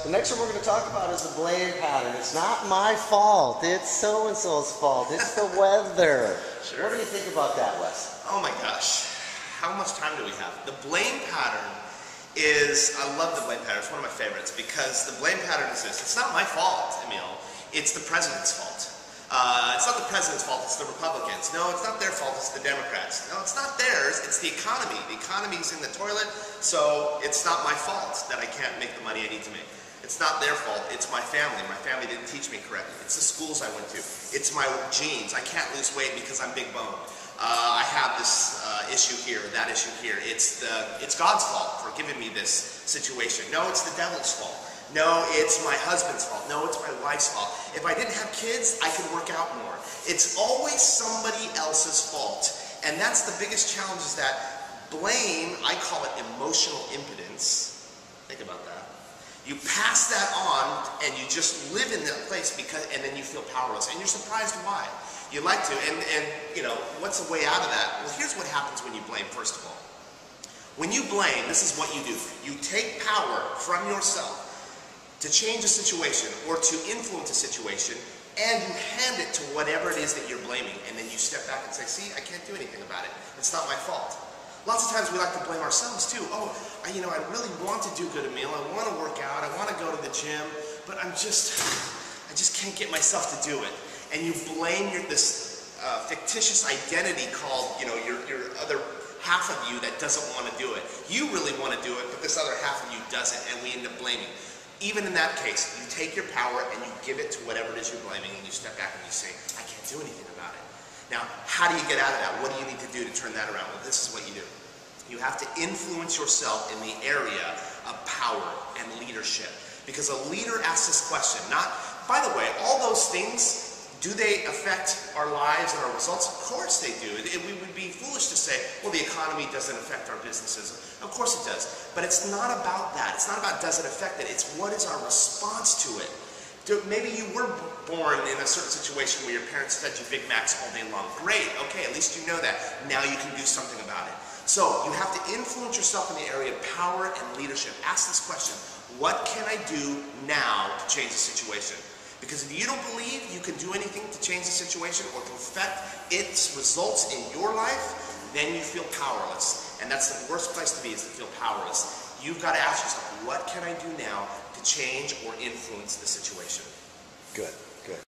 the next one we're going to talk about is the blame pattern. It's not my fault. It's so-and-so's fault. It's the weather. Sure. What do you think about that, Wes? Oh my gosh. How much time do we have? The blame pattern is, I love the blame pattern. It's one of my favorites because the blame pattern is this. It's not my fault, Emil. It's the president's fault. It's not the president's fault, it's the Republicans. No, it's not their fault, it's the Democrats. No, it's not theirs, it's the economy. The economy's in the toilet, so it's not my fault that I can't make the money I need to make. It's not their fault, it's my family. My family didn't teach me correctly. It's the schools I went to. It's my genes. I can't lose weight because I'm big boned. I have this issue here, that issue here. It's God's fault for giving me this situation. No, it's the devil's fault. No, it's my husband's fault. No, it's my wife's fault. If I didn't have kids, I could work out more. It's always somebody else's fault. And that's the biggest challenge, is that blame, I call it emotional impotence. Think about that. You pass that on and you just live in that place and then you feel powerless. And you're surprised why. You like to, and you know, what's the way out of that? Well, here's what happens when you blame, first of all. When you blame, this is what you do. You take power from yourself to change a situation or to influence a situation, and you hand it to whatever it is that you're blaming, and then you step back and say, see, I can't do anything about it. It's not my fault. Lots of times we like to blame ourselves too. Oh, I really want to do good, Emil. I want to work out. I want to go to the gym, but I just can't get myself to do it. And you blame this fictitious identity called, your other half of you that doesn't want to do it. You really want to do it, but this other half of you doesn't, and we end up blaming. Even in that case, you take your power and you give it to whatever it is you're blaming, and you step back and you say, I can't do anything about it. Now, how do you get out of that? What do you need to do to turn that around? Well, this is what you do. You have to influence yourself in the area of power and leadership. Because a leader asks this question, by the way, all those things, do they affect our lives and our results? Of course they do. We would be foolish to say, well, the economy doesn't affect our businesses. Of course it does. But it's not about that. It's not about does it affect it. It's what is our response to it. Maybe you were born in a certain situation where your parents fed you Big Macs all day long. Great. Okay, at least you know that. Now you can do something about it. So you have to influence yourself in the area of power and leadership. Ask this question. What can I do now to change the situation? Because if you don't believe you can do anything to change the situation or to affect its results in your life, then you feel powerless. And that's the worst place to be, is to feel powerless. You've got to ask yourself, what can I do now to change or influence the situation? Good, good.